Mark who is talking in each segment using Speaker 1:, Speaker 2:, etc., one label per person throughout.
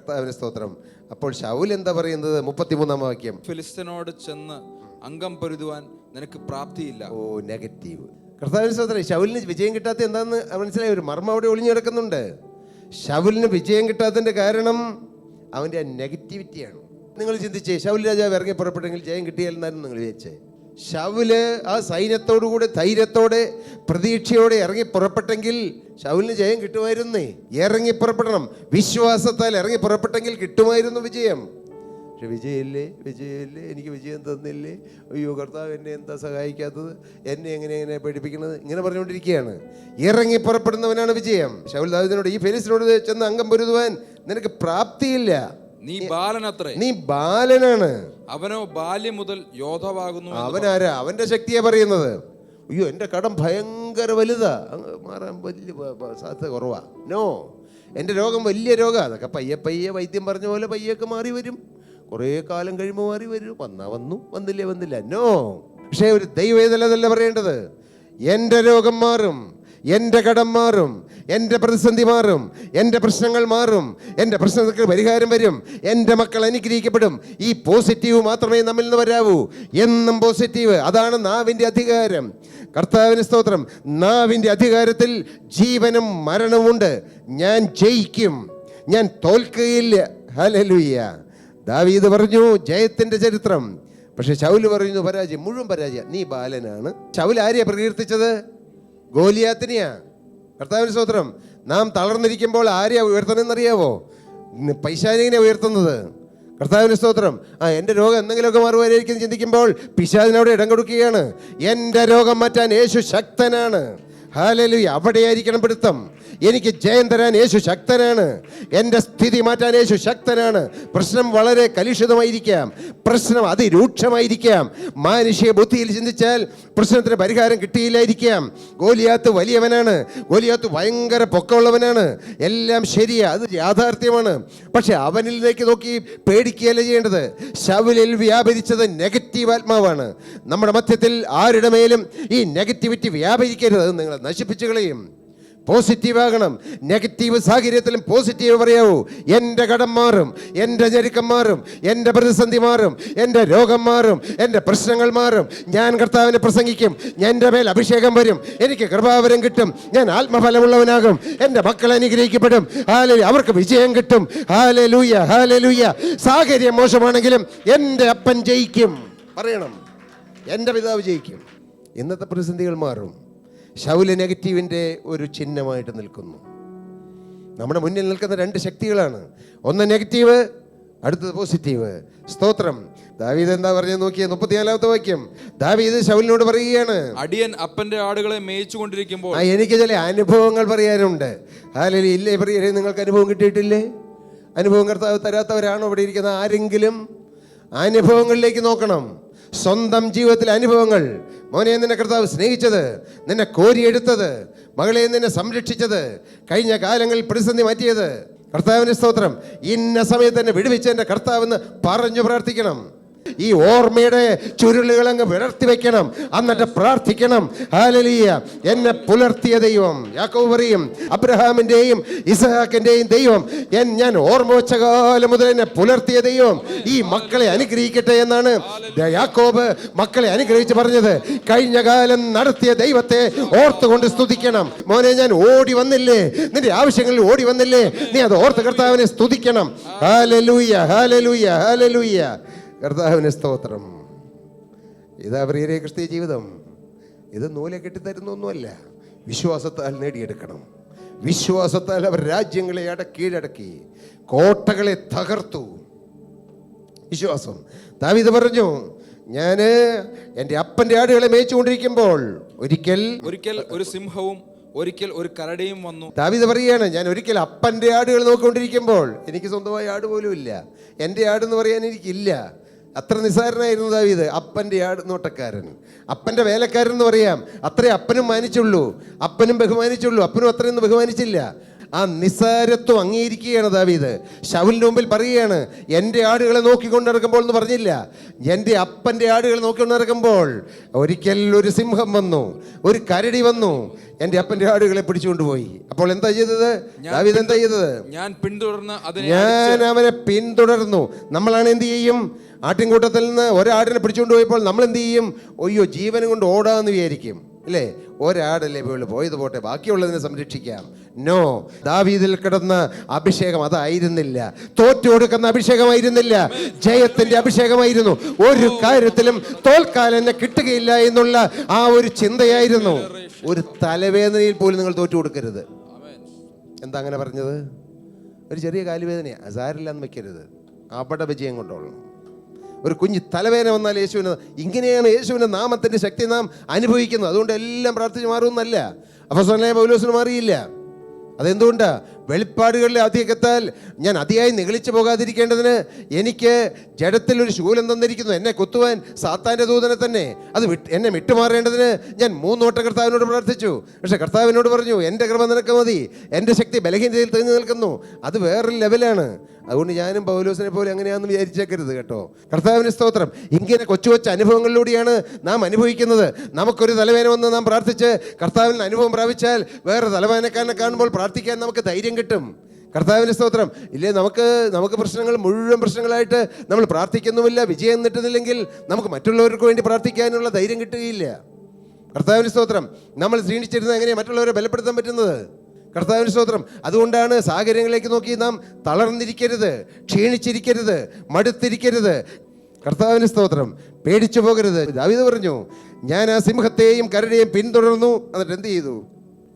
Speaker 1: കർത്താവിന് സ്തോത്രം. അപ്പോൾ ശൗൽ എന്താ പറയുന്നത്? 33-ാം വാക്യം,
Speaker 2: ഫിലിസ്തീനോട് ചെന്ന് അംഗം പൊരുതുവാൻ നിനക്ക് പ്രാപ്തിയില്ല.
Speaker 1: ഓ, നെഗറ്റീവ്. കർത്താവിന് സ്തോത്രം. ശൗലിന് വിജയം കിട്ടാത്ത എന്താന്ന് മനസ്സിലായി? ഒരു മർമ്മം അവിടെ ഒളിഞ്ഞു കിടക്കുന്നുണ്ട്. ശൗലിന് വിജയം കിട്ടാത്തതിന്റെ കാരണം അവന്റെ നെഗറ്റിവിറ്റിയാണ്. നിങ്ങൾ ചിന്തിച്ചേ, ശൗൽ രാജാവ് ഇറങ്ങി പുറപ്പെട്ടെങ്കിൽ ജയം കിട്ടിയാലെന്നായിരുന്നു നിങ്ങൾ വിചാരിച്ചേ? ശൗല് ആ സൈന്യത്തോടുകൂടെ ധൈര്യത്തോടെ പ്രതീക്ഷയോടെ ഇറങ്ങി പുറപ്പെട്ടെങ്കിൽ ശൗലിന് ജയം കിട്ടുമായിരുന്നേ. ഇറങ്ങി പുറപ്പെടണം, വിശ്വാസത്താൽ ഇറങ്ങി പുറപ്പെട്ടെങ്കിൽ കിട്ടുമായിരുന്നു വിജയം. പക്ഷെ വിജയമില്ലേ, എനിക്ക് വിജയം തന്നില്ലേ, അയ്യോ കർത്താവ് എന്നെ എന്താ സഹായിക്കാത്തത്, എന്നെ എങ്ങനെ പേടിപ്പിക്കുന്നത്, ഇങ്ങനെ പറഞ്ഞുകൊണ്ടിരിക്കുകയാണ്. ഇറങ്ങി പുറപ്പെടുന്നവനാണ് വിജയം. ശൗൽ ദാവീദിനോട്, ഈ ഫെലിസ്ത്യനോട് ചെന്ന് അംഗം പൊരുതുവാൻ നിനക്ക് പ്രാപ്തിയില്ല,
Speaker 2: നീ ബാലനത്രേ,
Speaker 1: നീ ബാലനാണ്.
Speaker 2: അവനോ ബാല്യം മുതൽ യോദ്ധാവാകുന്നു.
Speaker 1: അവനാരാ? അവന്റെ ശക്തിയാ പറയുന്നത്. അയ്യോ എൻ്റെ കടം ഭയങ്കര വലുതാ, മാറാൻ വലിയ സാധ്യത കുറവാ. നോ, എൻ്റെ രോഗം വലിയ രോഗമാണ്, അതൊക്കെ പയ്യെ വൈദ്യം പറഞ്ഞ പോലെ പയ്യൊക്കെ മാറി വരും, കുറേ കാലം കഴിയുമ്പോൾ മാറി വരും. വന്നു, വന്നില്ല. നോ, പക്ഷേ ഒരു ദൈവവേദനല്ല പറയേണ്ടത്. എൻ്റെ രോഗം മാറും, എൻ്റെ കടം മാറും, എൻ്റെ പ്രതിസന്ധി മാറും, എൻ്റെ പ്രശ്നങ്ങൾ മാറും, എൻ്റെ പ്രശ്നങ്ങൾക്ക് പരിഹാരം വരും, എൻ്റെ മക്കൾ അനുഗ്രഹിക്കപ്പെടും. ഈ പോസിറ്റീവ് മാത്രമേ നമ്മിൽ നിന്ന് വരാവൂ. എന്നും പോസിറ്റീവ്. അതാണ് നാവിൻ്റെ അധികാരം. കർത്താവിന് സ്തോത്രം. നാവിൻ്റെ അധികാരത്തിൽ ജീവനും മരണവുമുണ്ട്. ഞാൻ ജയിക്കും, ഞാൻ തോൽക്കുകയില്ല. ഹല്ലേലൂയ. ദാവീദ് പറഞ്ഞു ജയത്തിൻ്റെ ചരിത്രം. പക്ഷെ ശൗല് പറയുന്നു പരാജയം, മുഴുവൻ പരാജയം. നീ ബാലനാണ്. ശൗൽ ആരെയാ പ്രകീർത്തിച്ചത്? ഗോലിയാത്തിനെയാ. കർത്താവിന് സ്തോത്രം. നാം തളർന്നിരിക്കുമ്പോൾ ആരെയാ ഉയർത്തണമെന്നറിയാവോ? പൈശാചിനെ ഉയർത്തുന്നത്. കർത്താവിന് സ്തോത്രം. എൻ്റെ രോഗം എന്തെങ്കിലുമൊക്കെ മാറുവാനായിരിക്കും ചിന്തിക്കുമ്പോൾ പിശാചിനോട് ഇടം കൊടുക്കുകയാണ്. എൻ്റെ രോഗം മാറ്റാൻ യേശു ശക്തനാണ്. ഹല്ലേലൂയ. അവിടെയായിരിക്കണം പിടുത്തം. എനിക്ക് ജയം തരാൻ യേശു ശക്തനാണ്, എൻ്റെ സ്ഥിതി മാറ്റാൻ യേശു ശക്തനാണ്. പ്രശ്നം വളരെ കലുഷിതമായിരിക്കാം, പ്രശ്നം അതിരൂക്ഷമായിരിക്കാം, മാനുഷിക ബുദ്ധിയിൽ ചിന്തിച്ചാൽ പ്രശ്നത്തിന് പരിഹാരം കിട്ടിയില്ലായിരിക്കാം. ഗോലിയാത്ത് വലിയവനാണ്, ഗോലിയാത്ത് ഭയങ്കര പൊക്കമുള്ളവനാണ്, എല്ലാം ശരിയാ, അത് യാഥാർത്ഥ്യമാണ്. പക്ഷെ അവനിലേക്ക് നോക്കി പേടിക്കുകയല്ല ചെയ്യേണ്ടത്. ശൗലിൽ വ്യാപരിച്ചത് നെഗറ്റീവ് ആത്മാവാണ്. നമ്മുടെ മധ്യത്തിൽ ആരുടെ മേലും ഈ നെഗറ്റിവിറ്റി വ്യാപരിക്കരുത്, അത് നിങ്ങളെ നശിപ്പിച്ചു കളയും. പോസിറ്റീവ് ആകണം. നെഗറ്റീവ് സാഹചര്യത്തിലും പോസിറ്റീവ് പറയാവൂ. എൻ്റെ കടം മാറും, എൻ്റെ ഞെരുക്കം മാറും, എൻ്റെ പ്രതിസന്ധി മാറും, എൻ്റെ രോഗം മാറും, എൻ്റെ പ്രശ്നങ്ങൾ മാറും. ഞാൻ കർത്താവിനെ പ്രസംഗിക്കും, എൻ്റെ മേൽ അഭിഷേകം വരും, എനിക്ക് കൃപാവരം കിട്ടും, ഞാൻ ആത്മഫലമുള്ളവനാകും, എൻ്റെ മക്കൾ അനുഗ്രഹിക്കപ്പെടും, ഹല്ലേലൂയ, അവർക്ക് വിജയം കിട്ടും. Hallelujah, hallelujah. സാഹചര്യം മോശമാണെങ്കിലും എൻ്റെ അപ്പൻ ജയിക്കും പറയണം, എൻ്റെ പിതാവ് ജയിക്കും. ഇന്നത്തെ പ്രതിസന്ധികൾ മാറും. ശൗല് നെഗറ്റീവിൻ്റെ ഒരു ചിഹ്നമായിട്ട് നിൽക്കുന്നു. നമ്മുടെ മുന്നിൽ നിൽക്കുന്ന രണ്ട് ശക്തികളാണ്, ഒന്ന് നെഗറ്റീവ്, അടുത്തത് പോസിറ്റീവ്. സ്തോത്രം. ദാവീദ് എന്താ പറഞ്ഞത് നോക്കിയേ, 34-ാമത്തെ വാക്യം. ദാവീദ് ശൗലിനോട് പറയുകയാണ്,
Speaker 2: അടിയൻ അപ്പന്റെ ആടുകളെ മേയിച്ചു കൊണ്ടിരിക്കുമ്പോൾ.
Speaker 1: എനിക്ക് ചില അനുഭവങ്ങൾ പറയാനുണ്ട്. ഹല്ലേലൂയ. ഇല്ലേ പ്രിയരേ, നിങ്ങൾക്ക് അനുഭവം കിട്ടിയിട്ടില്ലേ? അനുഭവം കർത്താവ് തരാത്തവരാണോ ഇവിടെ ഇരിക്കുന്ന ആരെങ്കിലും? അനുഭവങ്ങളിലേക്ക് നോക്കണം. സ്വന്തം ജീവിതത്തിലെ അനുഭവങ്ങൾ. മോനെ, നിന്നെ കർത്താവ് സ്നേഹിച്ചത്, നിന്നെ കോരിയെടുത്തത്, മകളെ നിന്നെ സംരക്ഷിച്ചത്, കഴിഞ്ഞ കാലങ്ങളിൽ പ്രതിസന്ധി മാറ്റിയത്. കർത്താവിന് സ്തോത്രം. ഇന്ന സമയത്ത് തന്നെ വിടുവിച്ച എൻ്റെ കർത്താവെന്ന് പറഞ്ഞു പ്രാർത്ഥിക്കണം. ഈ ഓർമ്മയുടെ ചുരുളുകൾ അങ്ങ് വിടർത്തി വെക്കണം, എന്നിട്ട് പ്രാർത്ഥിക്കണം. ഹല്ലേലൂയ. എന്നെ പുലർത്തിയ ദൈവം, യാക്കോബ് പറയും, അബ്രഹാമിൻ്റെയും ഇസഹാക്കിൻ്റെയും ദൈവം, ഞാൻ ഓർമ്മ വെച്ച കാലം മുതൽ എന്നെ പുലർത്തിയ ദൈവം ഈ മക്കളെ അനുഗ്രഹിക്കട്ടെ എന്നാണ് യാക്കോബ് മക്കളെ അനുഗ്രഹിച്ച് പറഞ്ഞത്. കഴിഞ്ഞ കാലം നടത്തിയ ദൈവത്തെ ഓർത്തുകൊണ്ട് സ്തുതിക്കണം. മോനെ, ഞാൻ ഓടി വന്നില്ലേ, നിന്റെ ആവശ്യങ്ങളിൽ ഓടി വന്നില്ലേ, നീ അത് ഓർത്ത് കർത്താവിനെ സ്തുതിക്കണം. Hallelujah, hallelujah, hallelujah. കർത്താവിന് സ്തോത്രം. ഇതാ പ്രിയരേ ക്രിസ്തീയ ജീവിതം. ഇത് നൂലെ കെട്ടിത്തരുന്നൊന്നുമല്ല, വിശ്വാസത്താൽ നേടിയെടുക്കണം. വിശ്വാസത്താൽ അവർ രാജ്യങ്ങളെ കീഴടക്കി, കോട്ടകളെ തകർത്തു. വിശ്വാസം. ദാവീദ് പറഞ്ഞു, ഞാൻ എൻ്റെ അപ്പൻ്റെ ആടുകളെ മേയിച്ചുകൊണ്ടിരിക്കുമ്പോൾ ഒരിക്കൽ
Speaker 2: ഒരു സിംഹവും ഒരിക്കൽ ഒരു കരടിയും വന്നു.
Speaker 1: ദാവീദ് പറയുകയാണ്, ഞാൻ ഒരിക്കൽ അപ്പൻ്റെ ആടുകൾ നോക്കിക്കൊണ്ടിരിക്കുമ്പോൾ, എനിക്ക് സ്വന്തമായി ആട് പോലും ഇല്ല, എൻ്റെ ആടെന്ന് പറയാൻ എനിക്കില്ല. അത്ര നിസ്സാരനായിരുന്നു ദാവീദ്. അപ്പൻ്റെ ആട് നോട്ടക്കാരൻ, അപ്പൻ്റെ വേലക്കാരൻ എന്ന് പറയാം. അത്രേ അപ്പനും മാനിച്ചുള്ളൂ, അപ്പനും ബഹുമാനിച്ചുള്ളൂ, അപ്പനും അത്രയൊന്നും ബഹുമാനിച്ചില്ല. ആ നിസ്സാരത്വം അംഗീകരിക്കുകയാണ് ദാവീദ്. ശൗലിന്റെ മുമ്പിൽ പറയുകയാണ്, എൻ്റെ ആടുകളെ നോക്കിക്കൊണ്ട് നടക്കുമ്പോൾ എന്ന് പറഞ്ഞില്ല, എൻ്റെ അപ്പൻ്റെ ആടുകളെ നോക്കിക്കൊണ്ട് നടക്കുമ്പോൾ ഒരിക്കൽ ഒരു സിംഹം വന്നു, ഒരു കരടി വന്നു, എൻ്റെ അപ്പൻ്റെ ആടുകളെ പിടിച്ചുകൊണ്ടുപോയി. അപ്പോൾ എന്താ ചെയ്തത് ദാവീദ്? എന്താ ചെയ്തത്? ഞാൻ അവനെ പിന്തുടർന്നു. നമ്മളാണ് എന്ത് ചെയ്യും? ആട്ടിൻകൂട്ടത്തിൽ നിന്ന് ഒരാടിനെ പിടിച്ചുകൊണ്ട് പോയപ്പോൾ നമ്മൾ എന്ത് ചെയ്യും? ഒയ്യോ, ജീവനും കൊണ്ട് ഓടാന്ന് വിചാരിക്കും, അല്ലേ? ഒരാടല്ലേ പോയത് പോട്ടെ, ബാക്കിയുള്ളതിനെ സംരക്ഷിക്കാം. നോ, ദാവീദിൽ കിടന്ന അഭിഷേകം അതായിരുന്നില്ല. തോറ്റു കൊടുക്കുന്ന അഭിഷേകമായിരുന്നില്ല, ജയത്തിന്റെ അഭിഷേകമായിരുന്നു. ഒരു കാര്യത്തിലും തോൽക്കാൻ എന്നെ കിട്ടുകയില്ല എന്നുള്ള ആ ഒരു ചിന്തയായിരുന്നു. ഒരു തലവേദനയിൽ പോലും നിങ്ങൾ തോറ്റു കൊടുക്കരുത്. എന്താ അങ്ങനെ പറഞ്ഞത്? ഒരു ചെറിയ കാലുവേദനയാ, സാരില്ലെന്ന് വെക്കരുത്, അവിടെ വിജയം കൊണ്ടോളണം. ഒരു കുഞ്ഞ് തലവേദന വന്നാൽ യേശുവിന്, ഇങ്ങനെയാണ് യേശുവിൻ്റെ നാമത്തിൻ്റെ ശക്തി നാം അനുഭവിക്കുന്നത്. അതുകൊണ്ട് എല്ലാം പ്രാർത്ഥിച്ച് മാറുമെന്നല്ല. അപ്പോസ്തലനായ പൗലോസിന് മാറിയില്ല. അതെന്തുകൊണ്ടാ? വെളിപ്പാടുകളിലെ അധികത്താൽ ഞാൻ അതിയായി നിഗളിച്ചു പോകാതിരിക്കേണ്ടതിന് എനിക്ക് ജഡത്തിൽ ഒരു ശൂലം തന്നിരിക്കുന്നു, എന്നെ കുത്തുവാൻ സാത്താൻ്റെ ദൂതനെ തന്നെ. അത് എന്നെ വിട്ടുമാറേണ്ടതിന് ഞാൻ 3 വട്ടം കർത്താവിനോട് പ്രാർത്ഥിച്ചു. പക്ഷെ കർത്താവിനോട് പറഞ്ഞു, എൻ്റെ കൃപ നിനക്ക് മതി, എൻ്റെ ശക്തി ബലഹീനതയിൽ തെളിഞ്ഞു നിൽക്കുന്നു. അത് വേറൊരു ലെവലാണ്. അതുകൊണ്ട് ഞാനും പൗലോസിനെ പോലെ അങ്ങനെയാണെന്ന് വിചാരിച്ചേക്കരുത് കേട്ടോ. കർത്താവിന് സ്തോത്രം. ഇങ്ങനെ കൊച്ചു കൊച്ചു അനുഭവങ്ങളിലൂടെയാണ് നാം അനുഭവിക്കുന്നത്. നമുക്കൊരു തലവേദന വന്ന് നാം പ്രാർത്ഥിച്ച് കർത്താവിന് അനുഭവം പ്രാപിച്ചാൽ വേറെ തലവേദനക്കാരനെ കാണുമ്പോൾ പ്രാർത്ഥിക്കാൻ നമുക്ക് ധൈര്യം കിട്ടും. കർത്താവിന് സ്തോത്രം. ഇല്ലേ, നമുക്ക് പ്രശ്നങ്ങൾ മുഴുവൻ പ്രശ്നങ്ങളായിട്ട് നമ്മൾ പ്രാർത്ഥിക്കുന്നുമില്ല, വിജയം കിട്ടുന്നില്ലെങ്കിൽ നമുക്ക് മറ്റുള്ളവർക്ക് വേണ്ടി പ്രാർത്ഥിക്കാനുള്ള ധൈര്യം കിട്ടുകയില്ല. കർത്താവിന് സ്തോത്രം. നമ്മൾ ക്ഷീണിച്ചിരുന്നത് എങ്ങനെയാണ് മറ്റുള്ളവരെ ബലപ്പെടുത്താൻ പറ്റുന്നത്? കർത്താവിന് സ്തോത്രം. അതുകൊണ്ടാണ് സാഹചര്യങ്ങളിലേക്ക് നോക്കി നാം തളർന്നിരിക്കരുത്, ക്ഷീണിച്ചിരിക്കരുത്, മടുത്തിരിക്കരുത്. കർത്താവിന് സ്തോത്രം. പേടിച്ചു പോകരുത്. ദാവീദ് പറഞ്ഞു, ഞാൻ ആ സിംഹത്തെയും കരടിയെയും പിന്തുടർന്നു. എന്നിട്ട് എന്ത് ചെയ്തു?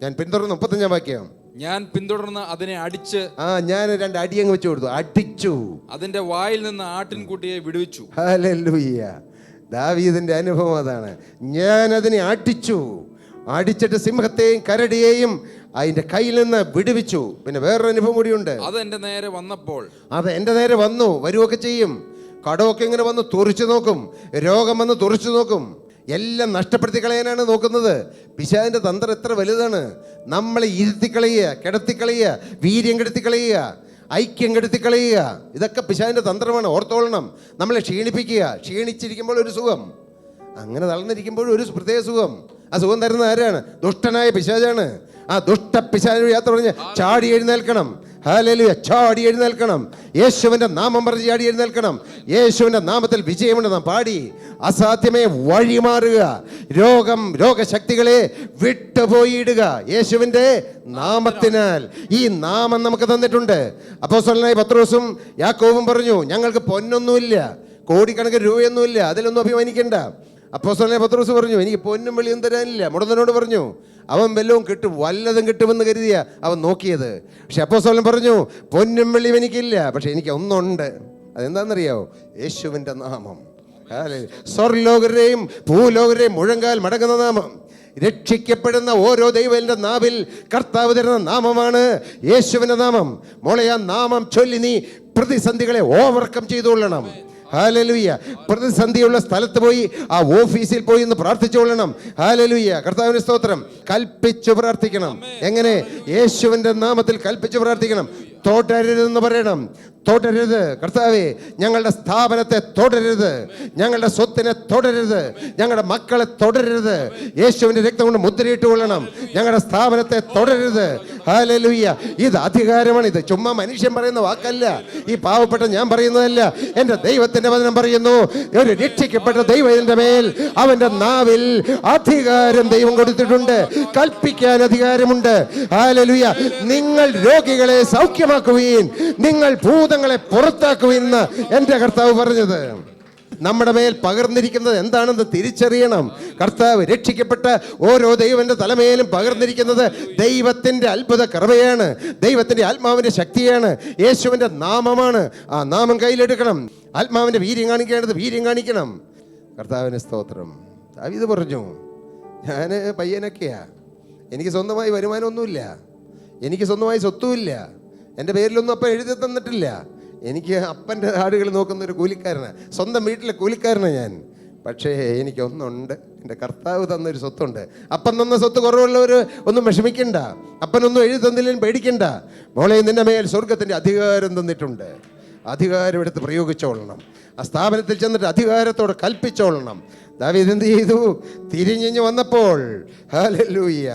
Speaker 1: ഞാൻ പിന്തുടർന്നു. 35-ാം വാക്യം.
Speaker 2: ഞാൻ പിന്തുടർന്ന് അതിനെ അടിച്ച്,
Speaker 1: ഞാൻ 2 അടിയങ്ങ് വെച്ചു കൊടുത്തു, അടിച്ചു.
Speaker 2: അതിന്റെ വായിൽ നിന്ന് ആട്ടിൻകുട്ടിയെ വിടുവിച്ചു.
Speaker 1: ഹല്ലേലൂയ. ദാവീദിന്റെ അനുഭവം അതാണ്. ഞാൻ അതിനെ അടിച്ചിട്ട് സിംഹത്തെയും കരടിയെയും അതിന്റെ കയ്യിൽ നിന്ന് വിടുവിച്ചു. പിന്നെ വേറൊരു അനുഭവം കൂടിയുണ്ട്.
Speaker 2: അത് എൻ്റെ നേരെ
Speaker 1: വന്നു, വരുവൊക്കെ ചെയ്യും. കടമൊക്കെ ഇങ്ങനെ വന്ന് തുറിച്ചു നോക്കും, രോഗം വന്ന് തുറിച്ചു നോക്കും. എല്ലാം നഷ്ടപ്പെടുത്തി കളയാനാണ് നോക്കുന്നത്. പിശാചിന്റെ തന്ത്രം എത്ര വലുതാണ്! നമ്മളെ ഇരുത്തിക്കളയുക, കിടത്തിക്കളയുക, വീര്യം കെടുത്തിക്കളയുക, ഐക്യം കെടുത്തിക്കളയുക. ഇതൊക്കെ പിശാചിന്റെ തന്ത്രമാണ്, ഓർത്തോളണം. നമ്മളെ ക്ഷീണിപ്പിക്കുക. ക്ഷീണിച്ചിരിക്കുമ്പോൾ ഒരു സുഖം, അങ്ങനെ തളർന്നിരിക്കുമ്പോൾ ഒരു പ്രത്യേക സുഖം. ആ സുഖം തരുന്ന ആരാണ്? ദുഷ്ടനായ പിശാചാണ്. ആ ദുഷ്ട പിശാചിനോട് യാത്ര പറഞ്ഞ് ചാടി എഴുന്നേൽക്കണം. ഹല്ലേലൂയ. ചാടി എഴുന്നേൽക്കണം. യേശുവിൻ്റെ നാമം പറഞ്ഞ് ചാടി എഴുന്നേൽക്കണം. യേശുവിൻ്റെ നാമത്തിൽ വിജയമുണ്ട് നാം പാടി അസാധ്യമേ വഴിമാറുക. രോഗശക്തികളെ വിട്ടുപോയിടുക യേശുവിൻ്റെ നാമത്തിനാൽ. ഈ നാമം നമുക്ക് തന്നിട്ടുണ്ട്. അപ്പോസ്തലനായ പത്രോസും യാക്കോബും പറഞ്ഞു, ഞങ്ങൾക്ക് പൊന്നൊന്നുമില്ല, കോടിക്കണക്കിന് രൂപയൊന്നുമില്ല, അതിലൊന്നും അഭിമാനിക്കണ്ട. അപ്പോസ്തലനായ പത്രോസ് പറഞ്ഞു, എനിക്ക് പൊന്നും വെളിയും തരാനില്ല. മുടന്തനോട് പറഞ്ഞു, അവൻ വല്ലതും വല്ലതും കിട്ടുമെന്ന് കരുതിയ അവൻ നോക്കിയത്. പക്ഷെ അപ്പോസ്തലൻ പറഞ്ഞു, പൊന്നും വെളിയും എനിക്കില്ല, പക്ഷെ എനിക്ക് ഒന്നുണ്ട്. അതെന്താണെന്നറിയാവോ? യേശുവിൻ്റെ നാമം. സ്വർലോകരെയും ഭൂലോകരെയും മുഴങ്കാൽ മടങ്ങുന്ന നാമം. രക്ഷിക്കപ്പെടുന്ന ഓരോ ദൈവന്റെ നാവിൽ കർത്താവ് തരുന്ന നാമമാണ് യേശുവിൻ്റെ നാമം. മോളെ, ആ നാമം ചൊല്ലി നീ പ്രതിസന്ധികളെ ഓവർകം ചെയ്തുകൊള്ളണം. ഹല്ലേലൂയ. പ്രതിസന്ധിയുള്ള സ്ഥലത്ത് പോയി, ആ ഓഫീസിൽ പോയി ഒന്ന് പ്രാർത്ഥിച്ചുകൊള്ളണം. ഹല്ലേലൂയ. കർത്താവിന് സ്തോത്രം. കൽപ്പിച്ചു പ്രാർത്ഥിക്കണം. എങ്ങനെ? യേശുവിൻ്റെ നാമത്തിൽ കൽപ്പിച്ചു പ്രാർത്ഥിക്കണം. തോട്ടരുതെന്ന് പറയണം. തോട്ടരുത്. കർത്താവേ, ഞങ്ങളുടെ സ്ഥാപനത്തെ തോടരുത്, ഞങ്ങളുടെ സ്വത്തിനെ തോടരുത്, ഞങ്ങളുടെ മക്കളെ തോടരുത്. യേശുവിൻ്റെ രക്തം കൊണ്ട് മുദ്രയിട്ട് കൊള്ളണം. ഞങ്ങളുടെ സ്ഥാപനത്തെ തോടരുത്. ഹല്ലേലൂയ. ഇത് അധികാരമാണ്. ഇത് ചുമ്മാ മനുഷ്യൻ പറയുന്ന വാക്കല്ല, ഈ പാവപ്പെട്ട ഞാൻ പറയുന്നതല്ല. എൻ്റെ ദൈവത്തിൻ്റെ വചനം പറയുന്നു, ഒരു രക്ഷിക്കപ്പെട്ട ദൈവത്തിൻ്റെ മേൽ അവൻ്റെ നാവിൽ അധികാരം ദൈവം കൊടുത്തിട്ടുണ്ട്. കൽപ്പിക്കാൻ അധികാരമുണ്ട്. ഹല്ലേലൂയ. നിങ്ങൾ രോഗികളെ സൗഖ്യമാക്കുവീൻ, നിങ്ങൾ ഭൂതങ്ങളെ പുറത്താക്കുവെന്ന് എൻ്റെ കർത്താവ് പറഞ്ഞത്. നമ്മുടെ മേൽ പകർന്നിരിക്കുന്നത് എന്താണെന്ന് തിരിച്ചറിയണം. കർത്താവ് രക്ഷിക്കപ്പെട്ട ഓരോ ദൈവന്റെ തലമേലും പകർന്നിരിക്കുന്നത് ദൈവത്തിൻ്റെ അത്ഭുത കൃപയാണ്, ദൈവത്തിൻ്റെ ആത്മാവിൻ്റെ ശക്തിയാണ്, യേശുവിൻ്റെ നാമമാണ്. ആ നാമം കയ്യിലെടുക്കണം. ആത്മാവിൻ്റെ വീര്യം കാണിക്കേണ്ടത് വീര്യം കാണിക്കണം. കർത്താവിന് സ്തോത്രം. ദാവീദ് പറഞ്ഞു, ഞാൻ പയ്യനൊക്കെയാ, എനിക്ക് സ്വന്തമായി വരുമാനമൊന്നുമില്ല, എനിക്ക് സ്വന്തമായി സ്വത്തുമില്ല, എൻ്റെ പേരിലൊന്നും അപ്പം എഴുതി തന്നിട്ടില്ല. എനിക്ക് അപ്പൻ്റെ ആടുകൾ നോക്കുന്ന ഒരു കൂലിക്കാരനാണ്, സ്വന്തം വീട്ടിലെ കൂലിക്കാരനാണ് ഞാൻ. പക്ഷേ എനിക്കൊന്നുണ്ട്, എൻ്റെ കർത്താവ് തന്നൊരു സ്വത്തുണ്ട്. അപ്പൻ തന്ന സ്വത്ത് കുറവുള്ളവർ ഒന്നും വിഷമിക്കണ്ട, അപ്പനൊന്നും എഴുതി തന്നില്ലെങ്കിലും പേടിക്കണ്ട. മോളെ, നിന്റെ മേൽ സ്വർഗത്തിൻ്റെ അധികാരം തന്നിട്ടുണ്ട്. അധികാരം എടുത്ത് പ്രയോഗിച്ചോളണം. ആ സ്ഥാപനത്തിൽ ചെന്നിട്ട് അധികാരത്തോടെ കൽപ്പിച്ചോളണം. ദാവീദ് എന്ത് ചെയ്തു? തിരിഞ്ഞു വന്നപ്പോൾ ഹല്ലേലൂയ,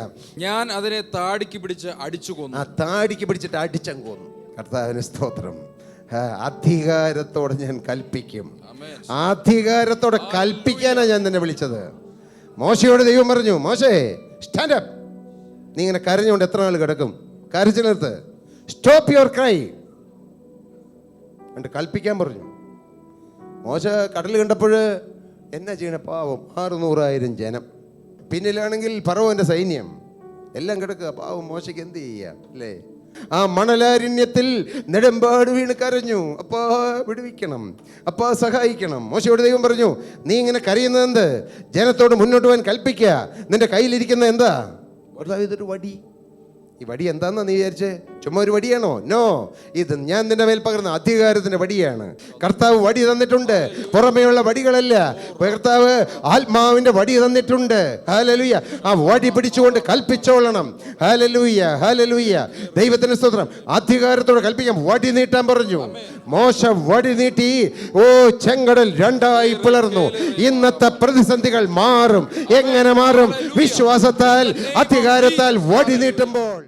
Speaker 2: ഞാൻ അതിനെ താടിക്ക് പിടിച്ച് അടിച്ചു കൊന്നു.
Speaker 1: ആ താടിക്ക് പിടിച്ചിട്ട് അടിച്ചങ്ങ് കൊന്നു. കർത്താവിന് സ്തോത്രം. അധികാരത്തോടെ ഞാൻ കൽപ്പിക്കും. അധികാരത്തോടെ കൽപ്പിക്കാനാണ് ഞാൻ നിന്നെ വിളിച്ചത്. മോശയോട് ദൈവം പറഞ്ഞു, മോശേ സ്റ്റാൻഡ് അപ്പ്. നീ ഇങ്ങനെ കരഞ്ഞുകൊണ്ട് എത്ര നാൾ കിടക്കും? കരച്ചു നിർത്ത്. സ്റ്റോപ്പ് യുവർ ക്രൈ എന്നിട്ട് കൽപ്പിക്കാൻ പറഞ്ഞു. മോശ കടൽ കണ്ടപ്പോൾ എന്നാ ചെയ്യണ? പാവം 600,000 ജനം, പിന്നിലാണെങ്കിൽ ഫറവോന്റെ സൈന്യം എല്ലാം കിടക്കുക. പാവം മോശയ്ക്ക് എന്ത് ചെയ്യാം അല്ലേ? ആ മണലാരണ്യത്തിൽ നെടുമ്പാട് വീണ് കരഞ്ഞു, അപ്പാ വിടുവിക്കണം, അപ്പാ സഹായിക്കണം. മോശയോട് ദൈവം പറഞ്ഞു, നീ ഇങ്ങനെ കരയുന്നതെന്ത്? ജനത്തോട് മുന്നോട്ട് പോകാൻ കൽപ്പിക്കുക. നിന്റെ കയ്യിലിരിക്കുന്ന എന്താ? ഇതൊരു വടി. ഈ വടി എന്താന്നാ നീ വിചാരിച്ചേ? ചുമ്മാ ഒരു വടിയാണോ? നോ, ഇത് ഞാൻ നിന്റെ മേൽ പകർന്ന അധികാരത്തിന്റെ വടിയാണ്. കർത്താവ് വടി തന്നിട്ടുണ്ട്, പുറമേയുള്ള വടികളല്ല. കർത്താവ് ആത്മാവിന്റെ വടി തന്നിട്ടുണ്ട്. ഹല്ലേലൂയ. ആ വടി പിടിച്ചുകൊണ്ട് കൽപ്പിച്ചോളണം. Hallelujah, hallelujah. ദൈവത്തിന് സ്തോത്രം. അധികാരത്തോടെ കൽപ്പിക്കാം. വടി നീട്ടാൻ പറഞ്ഞു. മോശ വടി നീട്ടി. ഓ, ചെങ്കടൽ രണ്ടായി പിളർന്നു. ഇന്നത്തെ പ്രതിസന്ധികൾ മാറും. എങ്ങനെ മാറും? വിശ്വാസത്താൽ, അധികാരത്താൽ വടി നീട്ടുമ്പോൾ.